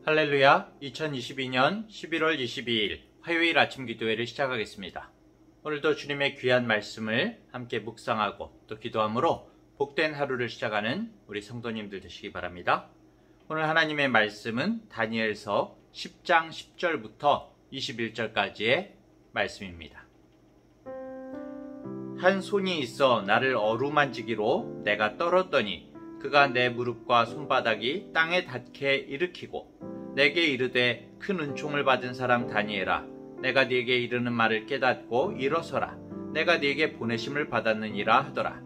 할렐루야. 2022년 11월 22일 화요일 아침 기도회를 시작하겠습니다. 오늘도 주님의 귀한 말씀을 함께 묵상하고 또 기도함으로 복된 하루를 시작하는 우리 성도님들 되시기 바랍니다. 오늘 하나님의 말씀은 다니엘서 10장 10절부터 21절까지의 말씀입니다. 한 손이 있어 나를 어루만지기로 내가 떨었더니 그가 내 무릎과 손바닥이 땅에 닿게 일으키고 내게 이르되 큰 은총을 받은 사람 다니엘아, 내가 네게 이르는 말을 깨닫고 일어서라. 내가 네게 보내심을 받았느니라 하더라.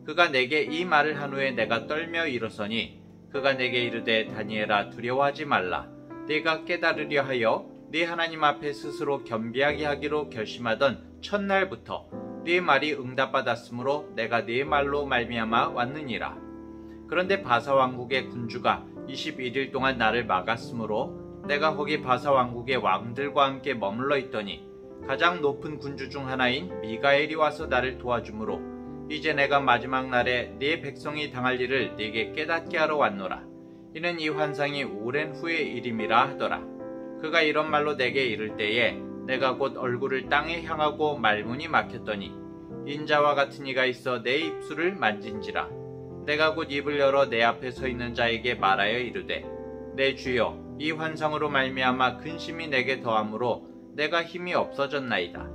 그가 내게 이 말을 한 후에 내가 떨며 일어서니 그가 내게 이르되 다니엘아, 두려워하지 말라. 네가 깨달으려 하여 네 하나님 앞에 스스로 겸비하게 하기로 결심하던 첫날부터 네 말이 응답받았으므로 내가 네 말로 말미암아 왔느니라. 그런데 바사 왕국의 군주가 21일 동안 나를 막았으므로 내가 거기 바사 왕국의 왕들과 함께 머물러 있더니 가장 높은 군주 중 하나인 미가엘이 와서 나를 도와주므로 이제 내가 마지막 날에 네 백성이 당할 일을 네게 깨닫게 하러 왔노라. 이는 이 환상이 오랜 후의 일임이라 하더라. 그가 이런 말로 내게 이를 때에 내가 곧 얼굴을 땅에 향하고 말문이 막혔더니 인자와 같은 이가 있어 내 입술을 만진지라. 내가 곧 입을 열어 내 앞에 서 있는 자에게 말하여 이르되 내 주여, 이 환상으로 말미암아 근심이 내게 더하므로 내가 힘이 없어졌나이다.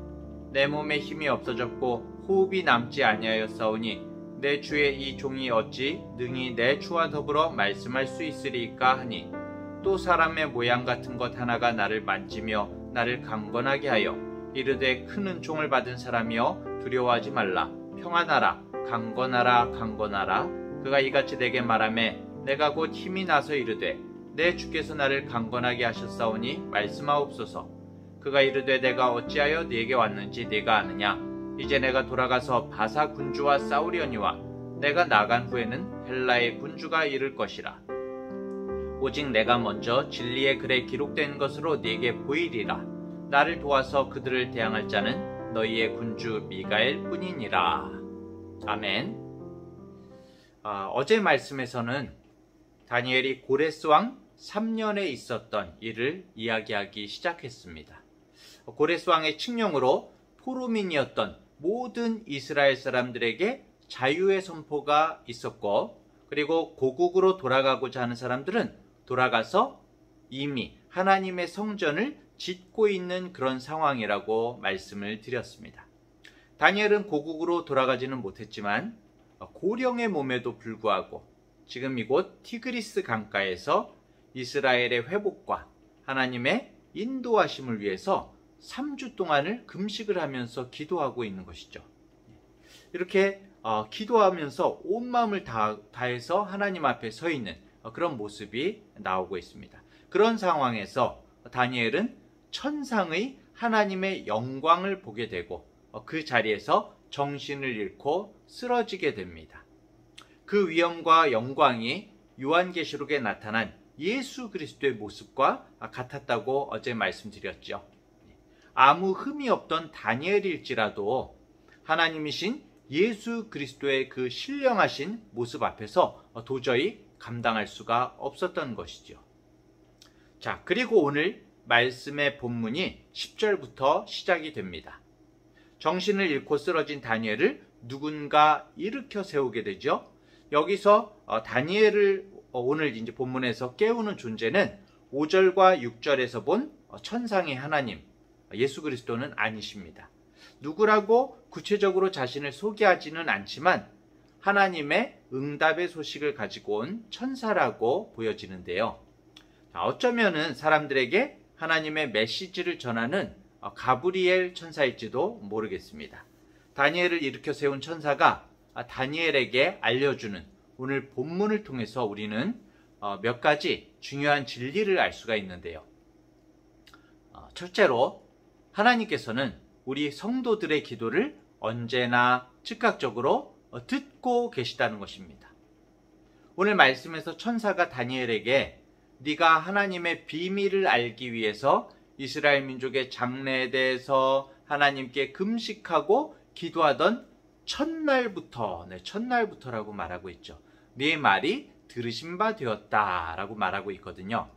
내 몸에 힘이 없어졌고 호흡이 남지 아니하였사오니 내 주의 이 종이 어찌 능히 내 주와 더불어 말씀할 수 있으리이까 하니 또 사람의 모양 같은 것 하나가 나를 만지며 나를 강건하게 하여 이르되 큰 은총을 받은 사람이여 두려워하지 말라. 평안하라. 강건하라. 강건하라. 그가 이같이 내게 말하매 내가 곧 힘이 나서 이르되 내 주께서 나를 강건하게 하셨사오니 말씀하옵소서. 그가 이르되 내가 어찌하여 네게 왔는지 네가 아느냐. 이제 내가 돌아가서 바사 군주와 싸우려니와 내가 나간 후에는 헬라의 군주가 이를 것이라. 오직 내가 먼저 진리의 글에 기록된 것으로 네게 보이리라. 나를 도와서 그들을 대항할 자는 너희의 군주 미가엘 뿐이니라. 아멘. 어제 말씀에서는 다니엘이 고레스 왕 3년에 있었던 일을 이야기하기 시작했습니다. 고레스 왕의 칙령으로 포로민이었던 모든 이스라엘 사람들에게 자유의 선포가 있었고, 그리고 고국으로 돌아가고자 하는 사람들은 돌아가서 이미 하나님의 성전을 짓고 있는 그런 상황이라고 말씀을 드렸습니다. 다니엘은 고국으로 돌아가지는 못했지만 고령의 몸에도 불구하고 지금 이곳 티그리스 강가에서 이스라엘의 회복과 하나님의 인도하심을 위해서 3주 동안을 금식을 하면서 기도하고 있는 것이죠. 이렇게 기도하면서 온 마음을 다해서 하나님 앞에 서 있는 그런 모습이 나오고 있습니다. 그런 상황에서 다니엘은 천상의 하나님의 영광을 보게 되고 그 자리에서 정신을 잃고 쓰러지게 됩니다. 그 위엄과 영광이 요한계시록에 나타난 예수 그리스도의 모습과 같았다고 어제 말씀드렸죠. 아무 흠이 없던 다니엘일지라도 하나님이신 예수 그리스도의 그 신령하신 모습 앞에서 도저히 감당할 수가 없었던 것이죠. 자, 그리고 오늘 말씀의 본문이 10절부터 시작이 됩니다. 정신을 잃고 쓰러진 다니엘을 누군가 일으켜 세우게 되죠. 여기서 다니엘을 오늘 이제 본문에서 깨우는 존재는 5절과 6절에서 본 천상의 하나님, 예수 그리스도는 아니십니다. 누구라고 구체적으로 자신을 소개하지는 않지만 하나님의 응답의 소식을 가지고 온 천사라고 보여지는데요. 어쩌면은 사람들에게 하나님의 메시지를 전하는 가브리엘 천사일지도 모르겠습니다. 다니엘을 일으켜 세운 천사가 다니엘에게 알려주는 오늘 본문을 통해서 우리는 몇 가지 중요한 진리를 알 수가 있는데요. 첫째로 하나님께서는 우리 성도들의 기도를 언제나 즉각적으로 듣고 계시다는 것입니다. 오늘 말씀에서 천사가 다니엘에게 네가 하나님의 비밀을 알기 위해서 이스라엘 민족의 장래에 대해서 하나님께 금식하고 기도하던 첫날부터라고 말하고 있죠. 네 말이 들으신 바 되었다라고 말하고 있거든요.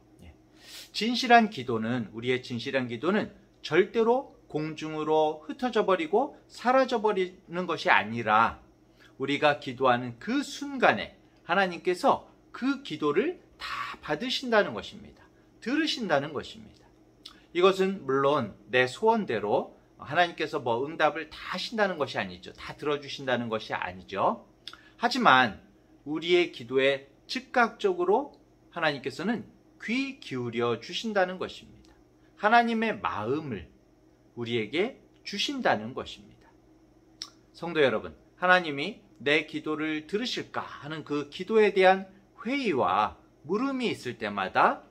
진실한 기도는, 우리의 진실한 기도는 절대로 공중으로 흩어져 버리고 사라져 버리는 것이 아니라 우리가 기도하는 그 순간에 하나님께서 그 기도를 다 받으신다는 것입니다. 들으신다는 것입니다. 이것은 물론 내 소원대로 하나님께서 응답을 다 하신다는 것이 아니죠. 다 들어주신다는 것이 아니죠. 하지만 우리의 기도에 즉각적으로 하나님께서는 귀 기울여 주신다는 것입니다. 하나님의 마음을 우리에게 주신다는 것입니다. 성도 여러분, 하나님이 내 기도를 들으실까 하는 그 기도에 대한 회의와 물음이 있을 때마다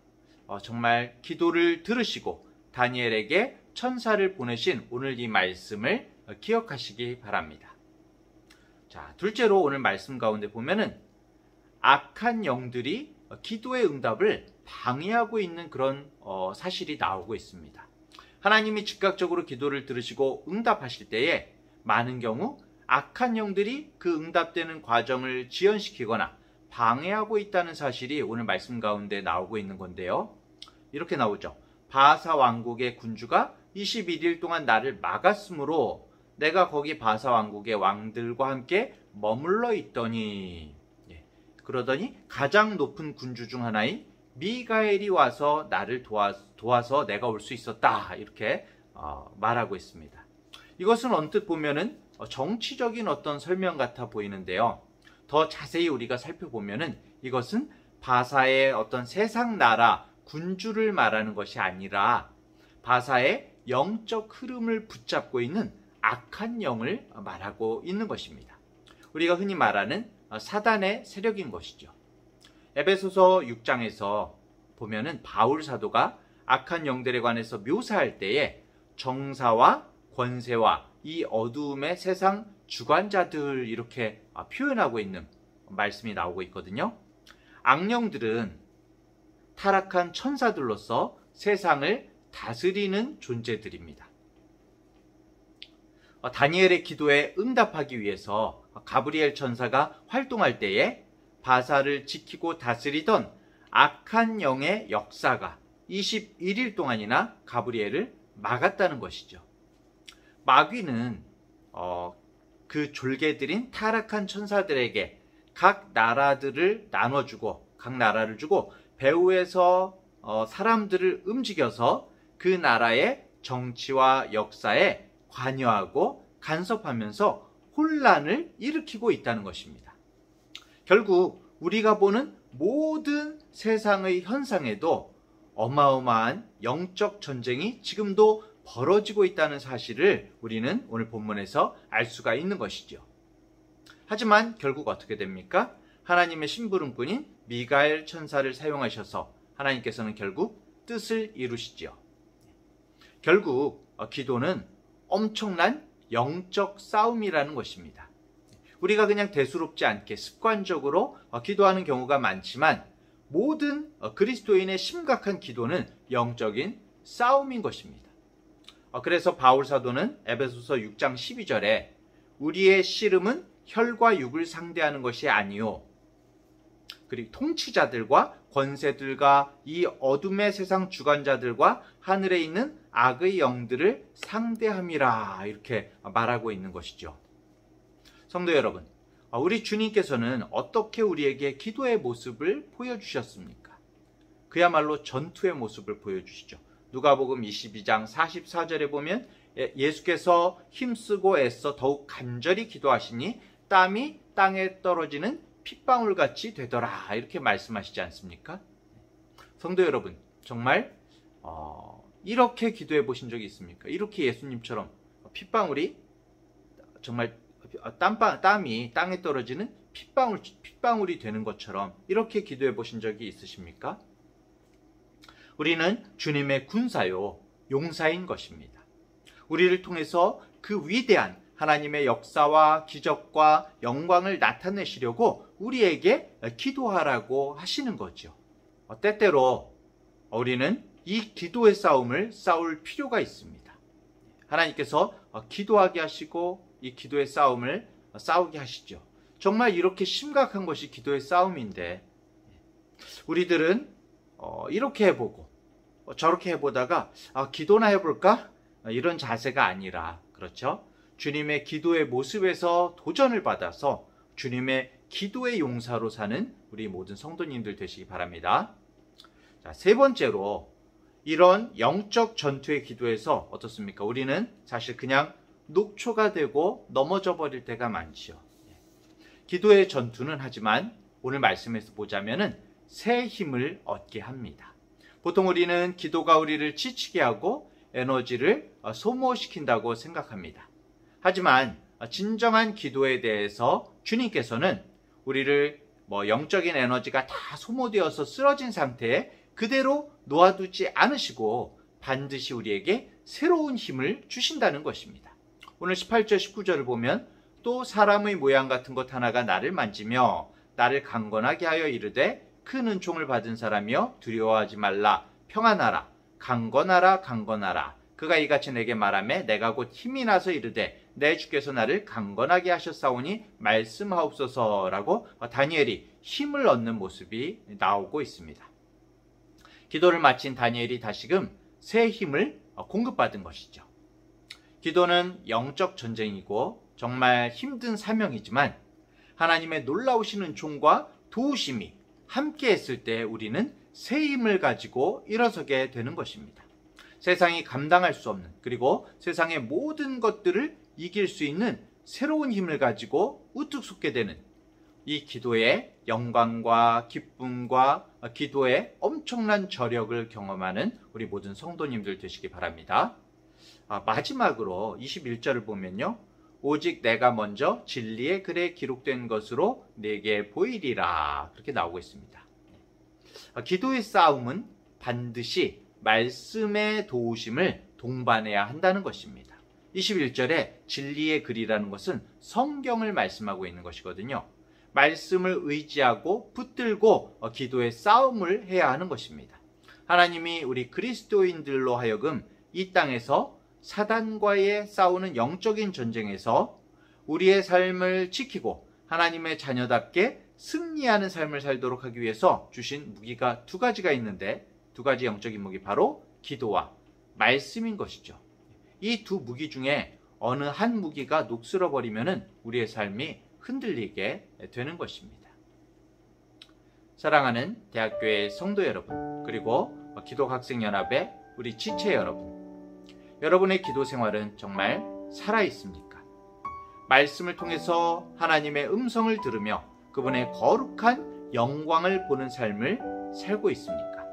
정말 기도를 들으시고 다니엘에게 천사를 보내신 오늘 이 말씀을 기억하시기 바랍니다. 자, 둘째로 오늘 말씀 가운데 보면은 악한 영들이 기도의 응답을 방해하고 있는 그런 사실이 나오고 있습니다. 하나님이 즉각적으로 기도를 들으시고 응답하실 때에 많은 경우 악한 영들이 그 응답되는 과정을 지연시키거나 방해하고 있다는 사실이 오늘 말씀 가운데 나오고 있는 건데요. 이렇게 나오죠. 바사 왕국의 군주가 21일 동안 나를 막았으므로 내가 거기 바사 왕국의 왕들과 함께 머물러 있더니, 그러더니 가장 높은 군주 중 하나인 미가엘이 와서 나를 도와서 내가 올 수 있었다. 이렇게 말하고 있습니다. 이것은 언뜻 보면은 정치적인 어떤 설명 같아 보이는데요. 더 자세히 우리가 살펴보면은 이것은 바사의 어떤 세상 나라 군주를 말하는 것이 아니라 바사의 영적 흐름을 붙잡고 있는 악한 영을 말하고 있는 것입니다. 우리가 흔히 말하는 사단의 세력인 것이죠. 에베소서 6장에서 보면은 바울 사도가 악한 영들에 관해서 묘사할 때에 정사와 권세와 이 어두움의 세상 주관자들 이렇게 표현하고 있는 말씀이 나오고 있거든요. 악령들은 타락한 천사들로서 세상을 다스리는 존재들입니다. 다니엘의 기도에 응답하기 위해서 가브리엘 천사가 활동할 때에 바사를 지키고 다스리던 악한 영의 역사가 21일 동안이나 가브리엘을 막았다는 것이죠. 마귀는 그 졸개들인 타락한 천사들에게 각 나라들을 나눠주고 각 나라를 주고 배후에서 사람들을 움직여서 그 나라의 정치와 역사에 관여하고 간섭하면서 혼란을 일으키고 있다는 것입니다. 결국 우리가 보는 모든 세상의 현상에도 어마어마한 영적 전쟁이 지금도 벌어지고 있다는 사실을 우리는 오늘 본문에서 알 수가 있는 것이죠. 하지만 결국 어떻게 됩니까? 하나님의 심부름꾼인 미가엘 천사를 사용하셔서 하나님께서는 결국 뜻을 이루시죠. 결국 기도는 엄청난 영적 싸움이라는 것입니다. 우리가 그냥 대수롭지 않게 습관적으로 기도하는 경우가 많지만 모든 그리스도인의 심각한 기도는 영적인 싸움인 것입니다. 그래서 바울 사도는 에베소서 6장 12절에 우리의 씨름은 혈과 육을 상대하는 것이 아니요 그리고 통치자들과 권세들과 이 어둠의 세상 주관자들과 하늘에 있는 악의 영들을 상대함이라 이렇게 말하고 있는 것이죠. 성도 여러분, 우리 주님께서는 어떻게 우리에게 기도의 모습을 보여주셨습니까? 그야말로 전투의 모습을 보여주시죠. 누가복음 22장 44절에 보면 예수께서 힘쓰고 애써 더욱 간절히 기도하시니 땀이 땅에 떨어지는 핏방울같이 되더라 이렇게 말씀하시지 않습니까? 성도 여러분, 정말 이렇게 기도해 보신 적이 있습니까? 이렇게 예수님처럼 핏방울이 정말 땀이 땅에 떨어지는 핏방울이 되는 것처럼 이렇게 기도해 보신 적이 있으십니까? 우리는 주님의 군사요 용사인 것입니다. 우리를 통해서 그 위대한 하나님의 역사와 기적과 영광을 나타내시려고 우리에게 기도하라고 하시는 거죠. 때때로 우리는 이 기도의 싸움을 싸울 필요가 있습니다. 하나님께서 기도하게 하시고 이 기도의 싸움을 싸우게 하시죠. 정말 이렇게 심각한 것이 기도의 싸움인데 우리들은 이렇게 해보고 저렇게 해보다가 기도나 해볼까? 이런 자세가 아니라, 그렇죠? 주님의 기도의 모습에서 도전을 받아서 주님의 기도의 용사로 사는 우리 모든 성도님들 되시기 바랍니다. 자, 세 번째로 이런 영적 전투의 기도에서 어떻습니까? 우리는 사실 그냥 녹초가 되고 넘어져 버릴 때가 많지요. 기도의 전투는 하지만 오늘 말씀에서 보자면은 새 힘을 얻게 합니다. 보통 우리는 기도가 우리를 지치게 하고 에너지를 소모시킨다고 생각합니다. 하지만 진정한 기도에 대해서 주님께서는 우리를 영적인 에너지가 다 소모되어서 쓰러진 상태에 그대로 놓아두지 않으시고 반드시 우리에게 새로운 힘을 주신다는 것입니다. 오늘 18절 19절을 보면 또 사람의 모양 같은 것 하나가 나를 만지며 나를 강건하게 하여 이르되 큰 은총을 받은 사람이여 두려워하지 말라 평안하라 강건하라 강건하라 그가 이같이 내게 말하매 내가 곧 힘이 나서 이르되 내 주께서 나를 강건하게 하셨사오니 말씀하옵소서라고 다니엘이 힘을 얻는 모습이 나오고 있습니다. 기도를 마친 다니엘이 다시금 새 힘을 공급받은 것이죠. 기도는 영적 전쟁이고 정말 힘든 사명이지만 하나님의 놀라우신 은총과 도우심이 함께 했을 때 우리는 새 힘을 가지고 일어서게 되는 것입니다. 세상이 감당할 수 없는 그리고 세상의 모든 것들을 이길 수 있는 새로운 힘을 가지고 우뚝 솟게 되는 이 기도의 영광과 기쁨과 기도의 엄청난 저력을 경험하는 우리 모든 성도님들 되시기 바랍니다. 마지막으로 21절을 보면요. 오직 내가 먼저 진리의 글에 기록된 것으로 내게 보이리라 그렇게 나오고 있습니다. 기도의 싸움은 반드시 말씀의 도우심을 동반해야 한다는 것입니다. 21절에 진리의 글이라는 것은 성경을 말씀하고 있는 것이거든요. 말씀을 의지하고 붙들고 기도의 싸움을 해야 하는 것입니다. 하나님이 우리 그리스도인들로 하여금 이 땅에서 사단과의 싸우는 영적인 전쟁에서 우리의 삶을 지키고 하나님의 자녀답게 승리하는 삶을 살도록 하기 위해서 주신 무기가 두 가지가 있는데 두 가지 영적인 무기 바로 기도와 말씀인 것이죠. 이 두 무기 중에 어느 한 무기가 녹슬어 버리면 우리의 삶이 흔들리게 되는 것입니다. 사랑하는 대학교의 성도 여러분 그리고 기도학생연합의 우리 지체 여러분, 여러분의 기도 생활은 정말 살아있습니까? 말씀을 통해서 하나님의 음성을 들으며 그분의 거룩한 영광을 보는 삶을 살고 있습니까?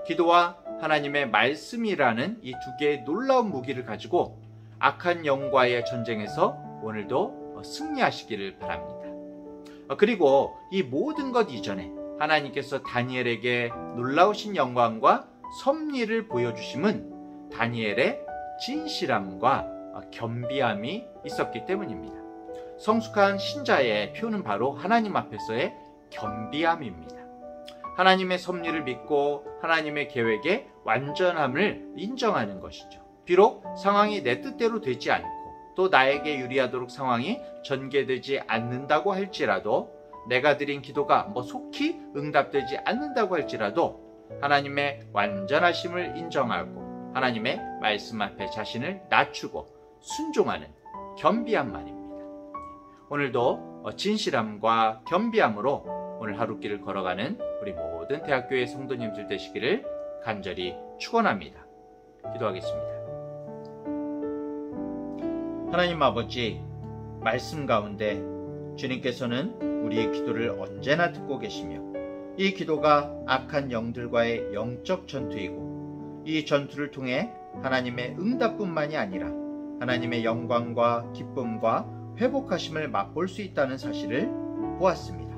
기도와 하나님의 말씀이라는 이 두 개의 놀라운 무기를 가지고 악한 영과의 전쟁에서 오늘도 승리하시기를 바랍니다. 그리고 이 모든 것 이전에 하나님께서 다니엘에게 놀라우신 영광과 섭리를 보여주심은 다니엘의 진실함과 겸비함이 있었기 때문입니다. 성숙한 신자의 표는 바로 하나님 앞에서의 겸비함입니다. 하나님의 섭리를 믿고 하나님의 계획의 완전함을 인정하는 것이죠. 비록 상황이 내 뜻대로 되지 않고 또 나에게 유리하도록 상황이 전개되지 않는다고 할지라도 내가 드린 기도가 속히 응답되지 않는다고 할지라도 하나님의 완전하심을 인정하고 하나님의 말씀 앞에 자신을 낮추고 순종하는 겸비한 말입니다. 오늘도 진실함과 겸비함으로 오늘 하루길을 걸어가는 우리 모든 대학교의 성도님들 되시기를 간절히 축원합니다. 기도하겠습니다. 하나님 아버지, 말씀 가운데 주님께서는 우리의 기도를 언제나 듣고 계시며 이 기도가 악한 영들과의 영적 전투이고 이 전투를 통해 하나님의 응답뿐만이 아니라 하나님의 영광과 기쁨과 회복하심을 맛볼 수 있다는 사실을 보았습니다.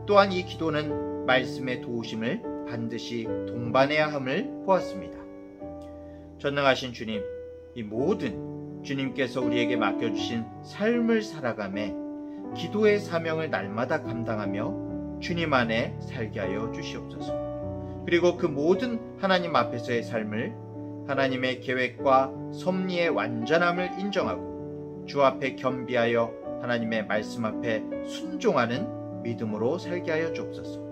또한 이 기도는 말씀의 도우심을 반드시 동반해야 함을 보았습니다. 전능하신 주님, 이 모든 주님께서 우리에게 맡겨주신 삶을 살아가며 기도의 사명을 날마다 감당하며 주님 안에 살게 하여 주시옵소서. 그리고 그 모든 하나님 앞에서의 삶을 하나님의 계획과 섭리의 완전함을 인정하고 주 앞에 겸비하여 하나님의 말씀 앞에 순종하는 믿음으로 살게 하여 주옵소서.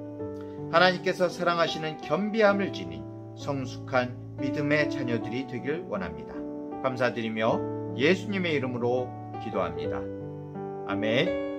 하나님께서 사랑하시는 겸비함을 지닌 성숙한 믿음의 자녀들이 되길 원합니다. 감사드리며 예수님의 이름으로 기도합니다. 아멘.